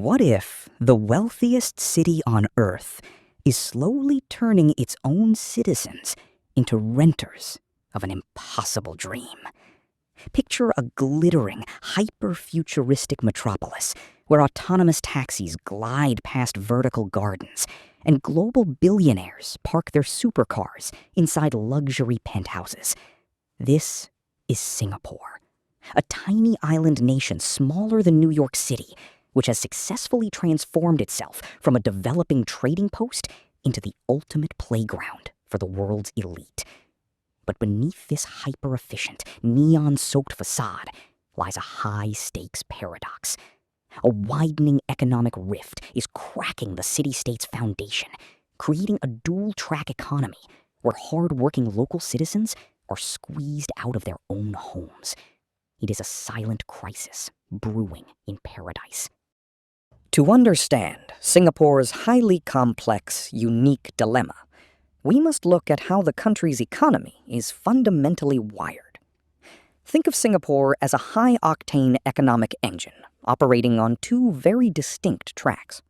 What if the wealthiest city on Earth is slowly turning its own citizens into renters of an impossible dream? Picture a glittering, hyper-futuristic metropolis where autonomous taxis glide past vertical gardens and global billionaires park their supercars inside luxury penthouses. This is Singapore, a tiny island nation smaller than New York City, which has successfully transformed itself from a developing trading post into the ultimate playground for the world's elite. But beneath this hyper-efficient, neon-soaked facade lies a high-stakes paradox. A widening economic rift is cracking the city-state's foundation, creating a dual-track economy where hard-working local citizens are squeezed out of their own homes. It is a silent crisis brewing in paradise. To understand Singapore's highly complex, unique dilemma, we must look at how the country's economy is fundamentally wired. Think of Singapore as a high-octane economic engine operating on two very distinct tracks.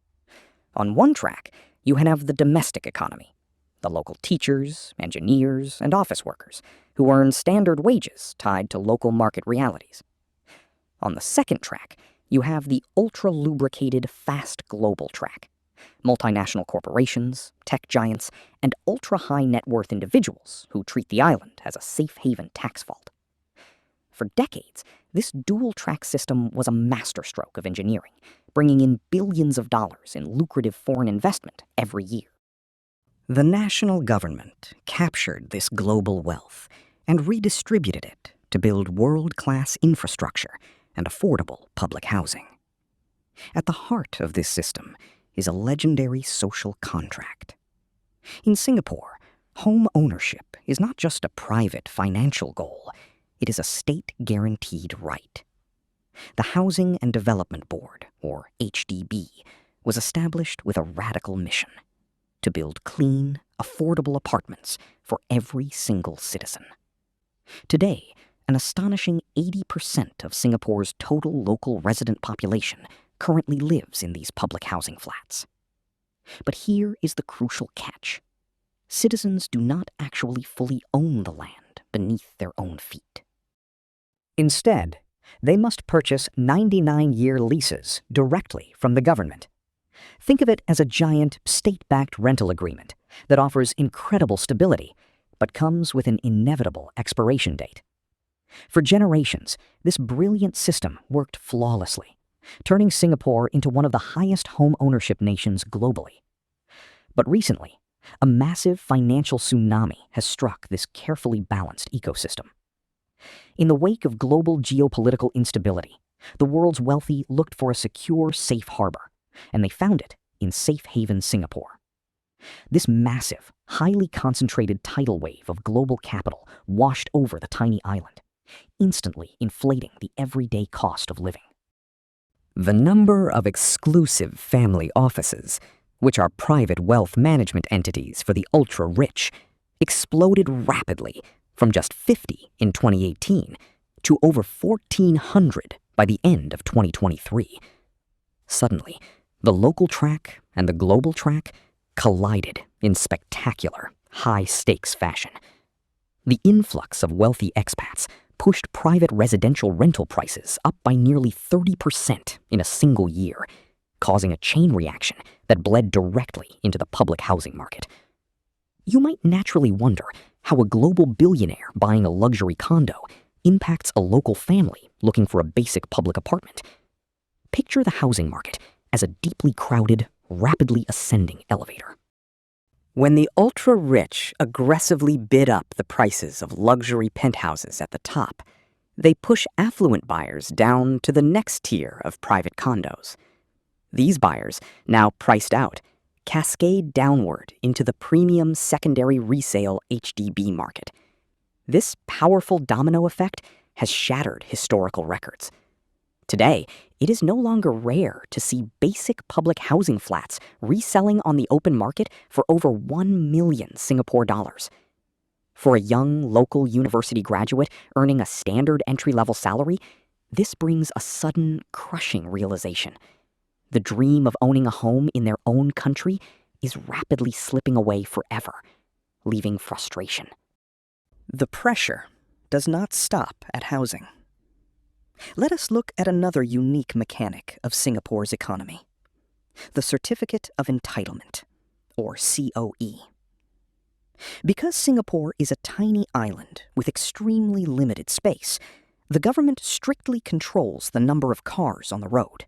On one track, you have the domestic economy, the local teachers, engineers, and office workers who earn standard wages tied to local market realities. On the second track, you have the ultra-lubricated fast global track. Multinational corporations, tech giants, and ultra-high net worth individuals who treat the island as a safe haven tax vault. For decades, this dual-track system was a masterstroke of engineering, bringing in billions of dollars in lucrative foreign investment every year. The national government captured this global wealth and redistributed it to build world-class infrastructure and affordable public housing. At the heart of this system is a legendary social contract. In Singapore, home ownership is not just a private financial goal, it is a state-guaranteed right. The Housing and Development Board, or HDB, was established with a radical mission: to build clean, affordable apartments for every single citizen. Today, an astonishing 80% of Singapore's total local resident population currently lives in these public housing flats. But here is the crucial catch. Citizens do not actually fully own the land beneath their own feet. Instead, they must purchase 99-year leases directly from the government. Think of it as a giant state-backed rental agreement that offers incredible stability, but comes with an inevitable expiration date. For generations, this brilliant system worked flawlessly, turning Singapore into one of the highest home ownership nations globally. But recently, a massive financial tsunami has struck this carefully balanced ecosystem. In the wake of global geopolitical instability, the world's wealthy looked for a secure, safe harbor, and they found it in safe haven Singapore. This massive, highly concentrated tidal wave of global capital washed over the tiny island, instantly inflating the everyday cost of living. The number of exclusive family offices, which are private wealth management entities for the ultra-rich, exploded rapidly from just 50 in 2018 to over 1,400 by the end of 2023. Suddenly, the local track and the global track collided in spectacular, high-stakes fashion. The influx of wealthy expats pushed private residential rental prices up by nearly 30% in a single year, causing a chain reaction that bled directly into the public housing market. You might naturally wonder how a global billionaire buying a luxury condo impacts a local family looking for a basic public apartment. Picture the housing market as a deeply crowded, rapidly ascending elevator. When the ultra-rich aggressively bid up the prices of luxury penthouses at the top, they push affluent buyers down to the next tier of private condos. These buyers, now priced out, cascade downward into the premium secondary resale HDB market. This powerful domino effect has shattered historical records. Today, it is no longer rare to see basic public housing flats reselling on the open market for over 1 million Singapore dollars. For a young local university graduate earning a standard entry-level salary, this brings a sudden, crushing realization. The dream of owning a home in their own country is rapidly slipping away forever, leaving frustration. The pressure does not stop at housing. Let us look at another unique mechanic of Singapore's economy: the Certificate of Entitlement, or COE. Because Singapore is a tiny island with extremely limited space, the government strictly controls the number of cars on the road.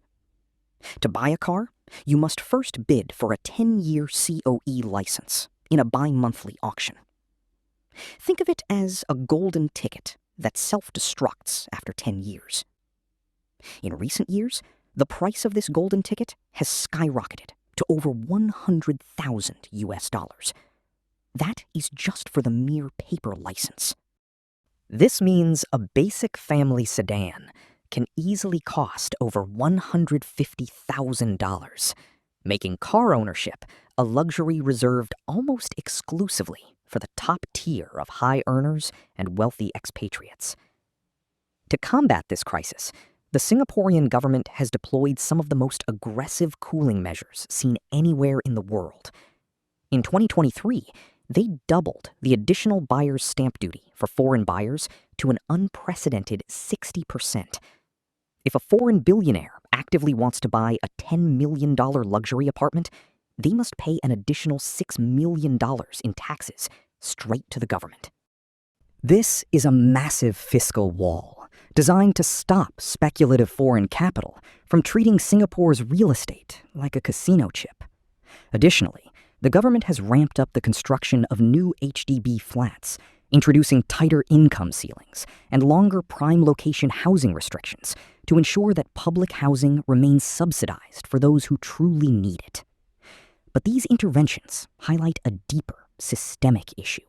To buy a car, you must first bid for a 10-year COE license in a bi-monthly auction. Think of it as a golden ticket that self-destructs after 10 years. In recent years, the price of this golden ticket has skyrocketed to over 100,000 US dollars. That is just for the mere paper license. This means a basic family sedan can easily cost over $150,000, making car ownership a luxury reserved almost exclusively for the top tier of high earners and wealthy expatriates. To combat this crisis, the Singaporean government has deployed some of the most aggressive cooling measures seen anywhere in the world. In 2023, they doubled the additional buyer's stamp duty for foreign buyers to an unprecedented 60%. If a foreign billionaire actively wants to buy a $10 million luxury apartment, they must pay an additional $6 million in taxes straight to the government. This is a massive fiscal wall designed to stop speculative foreign capital from treating Singapore's real estate like a casino chip. Additionally, the government has ramped up the construction of new HDB flats, introducing tighter income ceilings and longer prime location housing restrictions to ensure that public housing remains subsidized for those who truly need it. But these interventions highlight a deeper, systemic issue.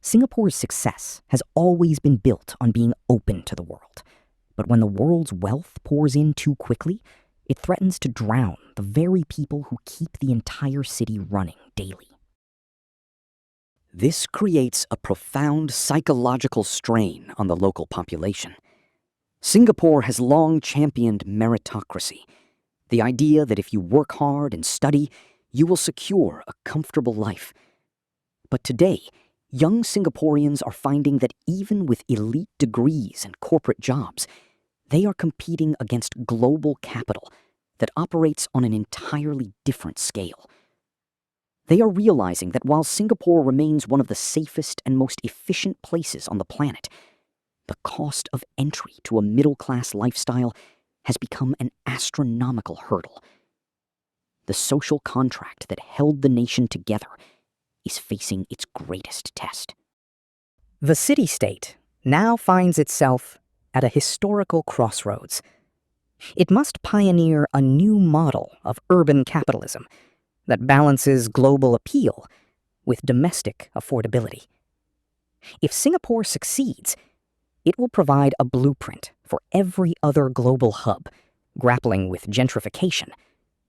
Singapore's success has always been built on being open to the world. But when the world's wealth pours in too quickly, it threatens to drown the very people who keep the entire city running daily. This creates a profound psychological strain on the local population. Singapore has long championed meritocracy, the idea that if you work hard and study, you will secure a comfortable life. But today, young Singaporeans are finding that even with elite degrees and corporate jobs, they are competing against global capital that operates on an entirely different scale. They are realizing that while Singapore remains one of the safest and most efficient places on the planet, the cost of entry to a middle-class lifestyle has become an astronomical hurdle. The social contract that held the nation together is facing its greatest test. The city-state now finds itself at a historical crossroads. It must pioneer a new model of urban capitalism that balances global appeal with domestic affordability. If Singapore succeeds, it will provide a blueprint for every other global hub grappling with gentrification,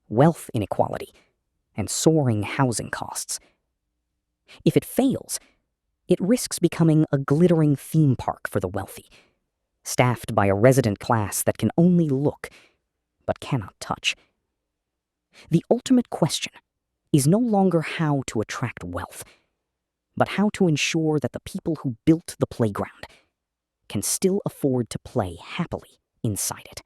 wealth inequality, and soaring housing costs. If it fails, it risks becoming a glittering theme park for the wealthy, staffed by a resident class that can only look but cannot touch. The ultimate question is no longer how to attract wealth, but how to ensure that the people who built the playground can still afford to play happily inside it.